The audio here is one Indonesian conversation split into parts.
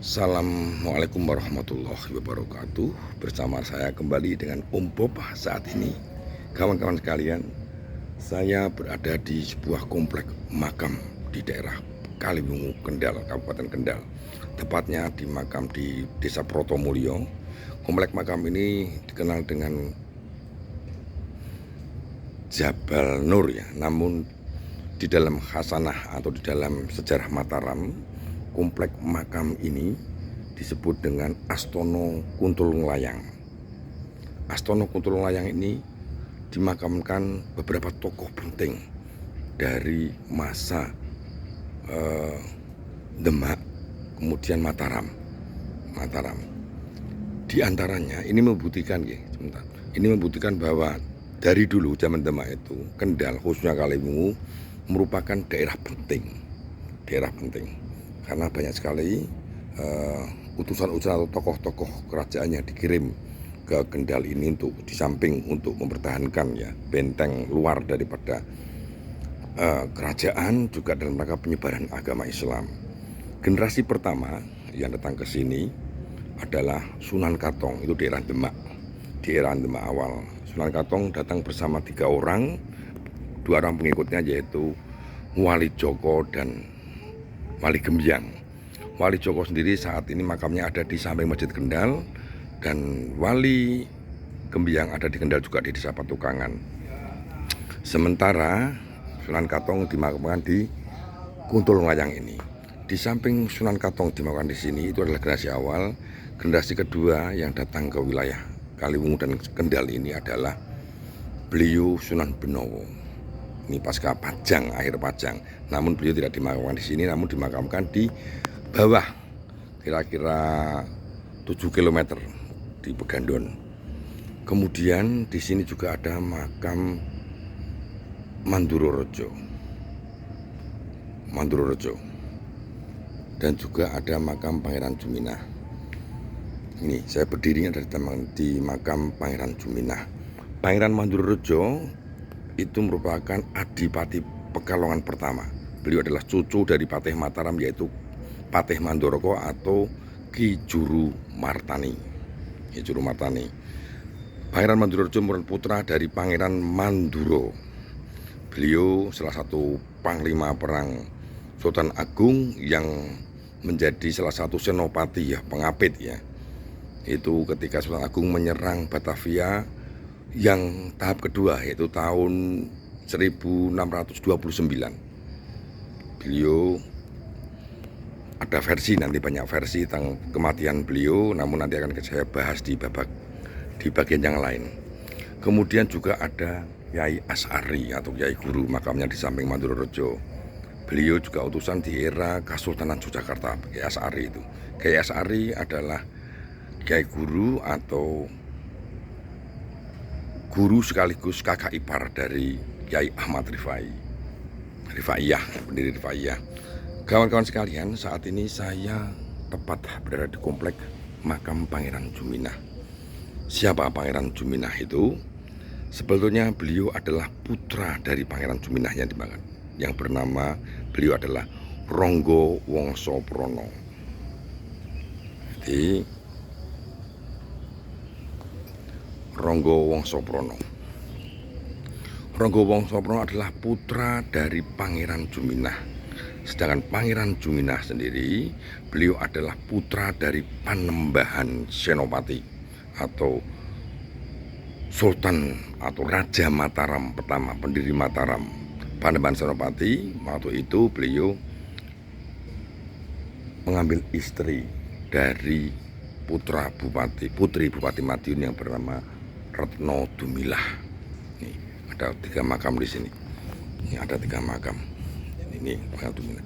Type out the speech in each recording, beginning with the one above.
Assalamualaikum warahmatullahi wabarakatuh. Bersama saya kembali dengan Om Bob saat ini. Kawan-kawan sekalian, saya berada di sebuah komplek makam di daerah Kaliwungu, Kendal, Kabupaten Kendal. Tepatnya di makam di Desa Protomulyo. Komplek makam ini dikenal dengan Jabal Nur ya. Namun di dalam khasanah atau di dalam sejarah Mataram, komplek makam ini disebut dengan Astono Kuntul Nglayang. Astono Kuntul Nglayang ini dimakamkan beberapa tokoh penting dari masa Demak, kemudian Mataram. Di antaranya ini membuktikan bahwa dari dulu zaman Demak itu Kendal, khususnya Kaliwungu, merupakan daerah penting karena banyak sekali utusan-utusan atau tokoh-tokoh kerajaan yang dikirim ke Kendal ini untuk di samping untuk mempertahankan ya benteng luar daripada kerajaan, juga dalam rangka penyebaran agama Islam. Generasi pertama yang datang ke sini adalah Sunan Katong, itu daerah Demak, di era Demak awal. Sunan Katong datang bersama 3 orang, 2 orang pengikutnya yaitu Wali Joko dan Wali Gembyang. Wali Joko sendiri saat ini makamnya ada di samping Masjid Kendal, dan Wali Gembyang ada di Kendal juga di Desa Patukangan. Sementara Sunan Katong dimakamkan di Kuntul Nglayang ini. Di samping Sunan Katong dimakamkan di sini, itu adalah generasi awal. Generasi kedua yang datang ke wilayah Kaliwungu dan Kendal ini adalah beliau Sunan Benowo. Ini pasca Pajang, akhir Pajang. Namun beliau tidak dimakamkan di sini, namun dimakamkan di bawah, kira-kira 7 km di Pegandon. Kemudian di sini juga ada makam Manduro Rejo, dan juga ada makam Pangeran Juminah. Ini saya berdirinya di makam Pangeran Juminah. Pangeran Manduro Rejo itu merupakan Adipati Pekalongan pertama. Beliau adalah cucu dari Patih Mataram, yaitu Patih Mandoroko atau Ki Juru Martani. Pangeran Manduro Rejo merupakan putra dari Pangeran Manduro. Beliau salah satu panglima perang Sultan Agung yang menjadi salah satu senopati ya, pengapit ya. Itu ketika Sultan Agung menyerang Batavia yang tahap kedua, yaitu tahun 1629. Beliau ada versi, nanti banyak versi tentang kematian beliau, namun nanti akan saya bahas di bagian yang lain. Kemudian juga ada Kyai Asy'ari atau Kyai Guru, makamnya di samping Manduro Rejo. Beliau juga utusan di era Kesultanan Yogyakarta. Kyai Asy'ari itu, Kyai Asy'ari adalah Kyai Guru atau guru sekaligus kakak ipar dari Kyai Ahmad Rifaiyah, pendiri Rifaiyah. Kawan-kawan sekalian, saat ini saya tepat berada di komplek makam Pangeran Juminah. Siapa Pangeran Juminah itu? Sebetulnya beliau adalah putra dari Pangeran Juminah yang bernama, beliau adalah Ronggo Wongsoprono. Jadi Ronggo Wongsoprono adalah putra dari Pangeran Juminah. Sedangkan Pangeran Juminah sendiri, beliau adalah putra dari Panembahan Senopati atau Sultan atau Raja Mataram pertama, pendiri Mataram, Panembahan Senopati. Waktu itu beliau mengambil istri dari putri Bupati Madiun yang bernama Retno Dumilah. Ini ada 3 makam di sini. Ini ada 3 makam. Ini Pangeran Dumilah.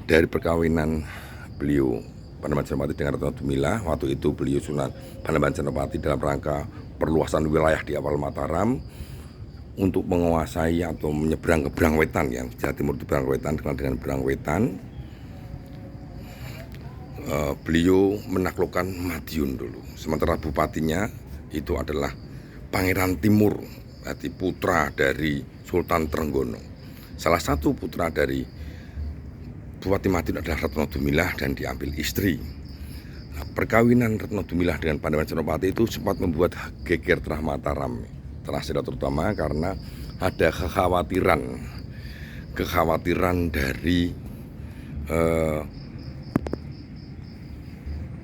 Dari perkawinan beliau Panembahan Senopati dengan Retno Dumilah, waktu itu beliau Sunan Panembahan Senopati dalam rangka perluasan wilayah di awal Mataram untuk menguasai atau menyeberang ke Brangwetan, yang Jawa Timur di Brangwetan, dikenal dengan Brangwetan. Beliau menaklukkan Madiun dulu. Sementara bupatinya itu adalah Pangeran Timur, berarti putra dari Sultan Trenggono. Salah satu putra dari Bupati Madiun adalah Retno Dumilah dan diambil istri. perkawinan Retno Dumilah dengan Pandeman Senopati itu sempat membuat geger Trah Mataram, Trah terutama karena ada kekhawatiran dari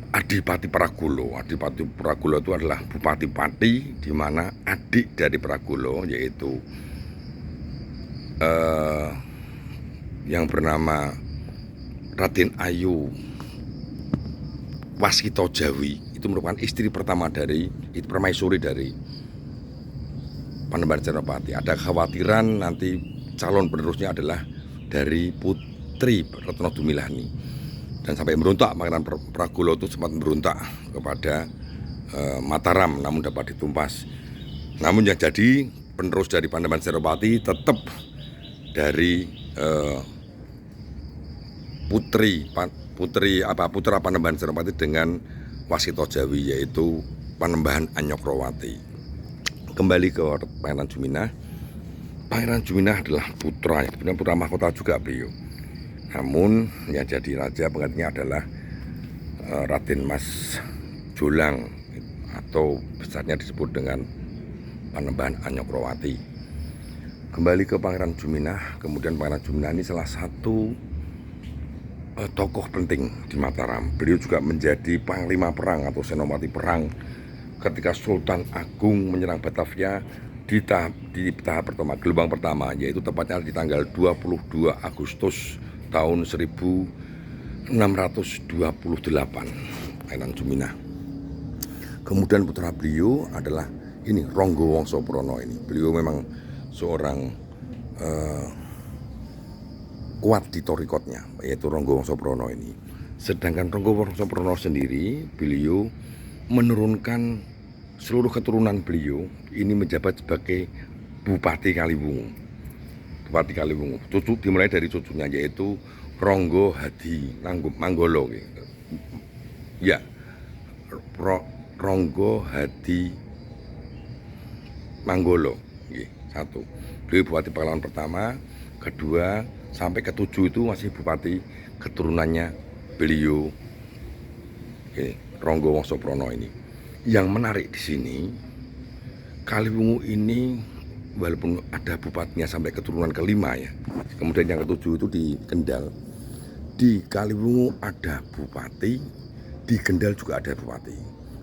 Adipati Pragulo. Adipati Pragulo itu adalah Bupati Pati, di mana adik dari Pragulo yaitu yang bernama Raden Ayu Waskito Jawi itu merupakan istri pertama dari permaisuri dari Panembahan Senopati. Ada kekhawatiran nanti calon penerusnya adalah dari putri Retno Dumilah ini. Dan sampai merontak, Pangeran Pragulo itu sempat merontak kepada Mataram, namun dapat ditumpas. Namun yang jadi penerus dari Panembahan Senopati tetap dari putra Panembahan Senopati dengan Waskito Jawi, yaitu Panembahan Anyokrowati. Kembali ke Pangeran Juminah. Pangeran Juminah adalah putra, sebenarnya putra mahkota juga beliau. Namun yang jadi raja penggantinya adalah Raden Mas Jolang, atau besarnya disebut dengan Panembahan Anyokrowati. Kembali ke Pangeran Juminah, kemudian Pangeran Juminah ini salah satu tokoh penting di Mataram. Beliau juga menjadi panglima perang atau senopati perang ketika Sultan Agung menyerang Batavia di tahap pertama, gelombang pertama, yaitu tepatnya di tanggal 22 Agustus tahun 1628, Pangeran Juminah. Kemudian putra beliau adalah ini Ronggo Wongsoprono ini. Beliau memang seorang kuat di torikotnya, yaitu Ronggo Wongsoprono ini. Sedangkan Ronggo Wongsoprono sendiri, beliau menurunkan seluruh keturunan beliau ini menjabat sebagai Bupati Kaliwungu. Bupati Kaliwungu, dimulai dari cucunya yaitu Ronggo Hadi Manggolo, ya, Ronggo Hadi Manggolo, satu. Beliau Bupati Pahlawan pertama, kedua sampai ketujuh itu masih bupati keturunannya beliau, Ronggo Wongsoprono ini. Yang menarik di sini, Kaliwungu ini walaupun ada bupatinya sampai keturunan kelima ya, kemudian yang ketujuh itu di Kendal. Di Kaliwungu ada bupati, di Kendal juga ada bupati.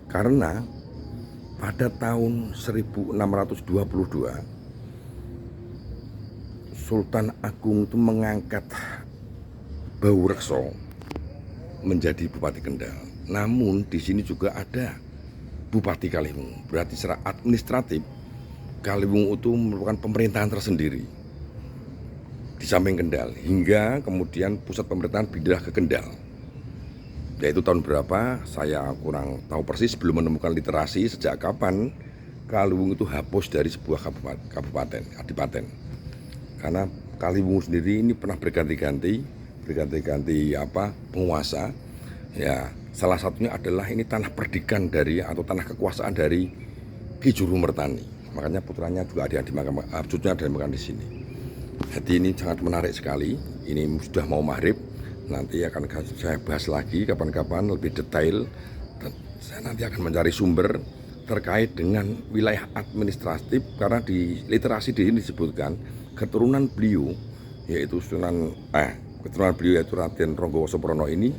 Karena pada tahun 1622 Sultan Agung itu mengangkat Baurekso menjadi bupati Kendal. Namun di sini juga ada Bupati Kaliwungu. Berarti secara administratif Kaliwungu itu merupakan pemerintahan tersendiri di samping Kendal, hingga kemudian pusat pemerintahan pindah ke Kendal. Yaitu tahun berapa saya kurang tahu persis, belum menemukan literasi sejak kapan Kaliwungu itu hapus dari sebuah kabupaten, adipaten. Karena Kaliwungu sendiri ini pernah berganti-ganti penguasa. Ya, salah satunya adalah ini tanah perdikan dari atau tanah kekuasaan dari Ki Juru Mertani. Makanya putranya juga ada yang dimakamkan, cucunya ada yang dimakamkan di sini. Jadi ini sangat menarik sekali. Ini sudah mau maghrib, nanti akan saya bahas lagi kapan-kapan lebih detail. Saya nanti akan mencari sumber terkait dengan wilayah administratif, karena di literasi di sini disebutkan keturunan beliau yaitu Raden Ronggo Wongsoprono ini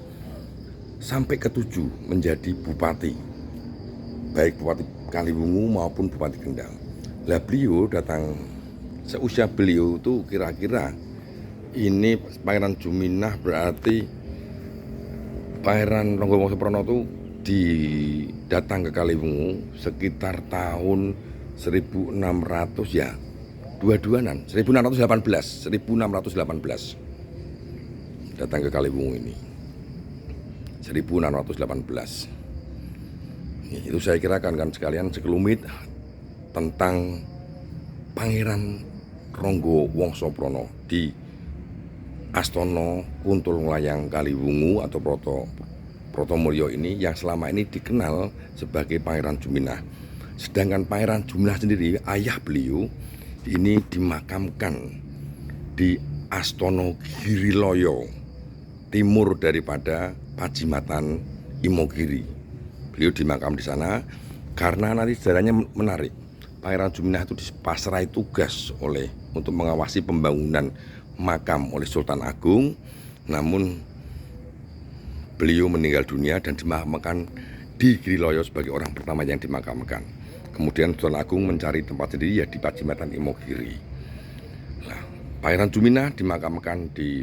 sampai ketujuh menjadi bupati, baik Bupati Kaliwungu maupun Bupati Kendal. Lah beliau datang seusia beliau itu kira-kira ini Pangeran Juminah, berarti Pangeran Ronggo Wongsoprono itu datang ke Kaliwungu sekitar tahun 1600 ya, dua-duanan 1618 datang ke Kaliwungu ini 1618. Itu saya kira kan sekalian sekelumit tentang Pangeran Ronggo Wongsoprono di Astono Kuntul Nglayang Kaliwungu atau Protomulyo ini, yang selama ini dikenal sebagai Pangeran Juminah. Sedangkan Pangeran Juminah sendiri, ayah beliau ini dimakamkan di Astono Giriloyo, timur daripada Pajimatan Imogiri. Beliau dimakam di sana karena nanti sejarahnya menarik. Pangeran Juminah itu dipasrai tugas untuk mengawasi pembangunan makam oleh Sultan Agung, namun beliau meninggal dunia dan dimakamkan di Giriloyo sebagai orang pertama yang dimakamkan. Kemudian Sultan Agung mencari tempat sendiri ya di Pajimatan Imogiri. Nah, Pangeran Juminah dimakamkan di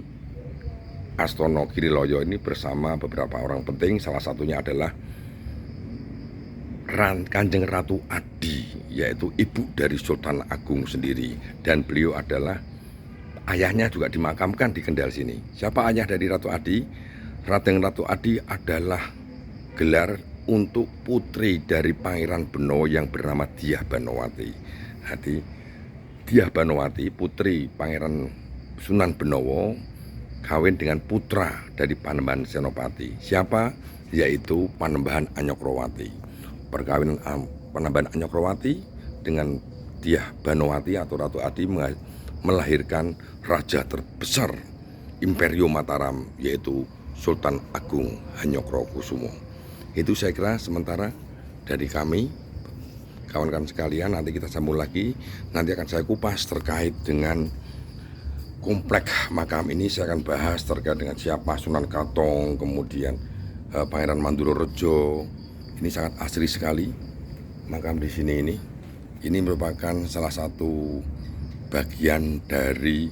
Astono Giriloyo ini bersama beberapa orang penting, salah satunya adalah Kanjeng Ratu Adi, yaitu ibu dari Sultan Agung sendiri, dan beliau adalah ayahnya juga dimakamkan di Kendal sini. Siapa ayah dari Ratu Adi? Raden Ratu Adi adalah gelar untuk putri dari Pangeran Benowo yang bernama Dyah Banowati. Jadi Dyah Banowati putri Pangeran Sunan Benowo kawin dengan putra dari Panembahan Senopati. Siapa? Yaitu Panembahan Anyokrowati. Perkawinan Panembahan Anyokrowati dengan Dyah Banowati atau Ratu Adi melahirkan raja terbesar Imperium Mataram, yaitu Sultan Agung Hanyokrokusumo. Itu saya kira sementara dari kami, kawan-kawan sekalian. Nanti kita sambung lagi, nanti akan saya kupas terkait dengan komplek makam ini. Saya akan bahas terkait dengan siapa Sunan Katong, kemudian Pangeran Manduro Rejo. Ini sangat asri sekali makam di sini ini. Ini merupakan salah satu bagian dari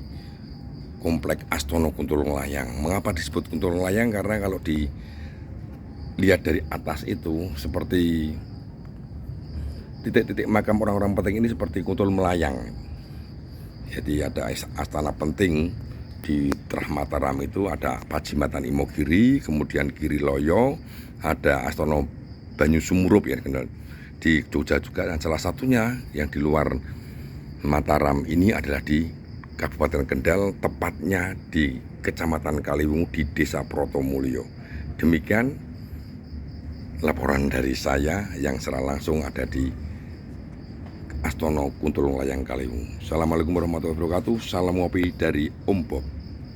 komplek Astono Kuntulung Layang. Mengapa disebut Kuntulung Layang? Karena kalau dilihat dari atas itu seperti titik-titik makam orang-orang penting ini seperti kuntul melayang. Jadi ada astana penting di Trah Mataram itu, ada Pajimatan Imogiri, kemudian Giriloyo, ada Astono Banyu Sumurup yang dikenal di Jogja juga, dan salah satunya yang di luar Mataram ini adalah di Kabupaten Kendal, tepatnya di Kecamatan Kaliwungu di Desa Protomulyo. Demikian laporan dari saya yang secara langsung ada di Astono Kuntulung Layang Kaliwungu. Assalamualaikum warahmatullahi wabarakatuh. Salam ngopi dari Om Bob.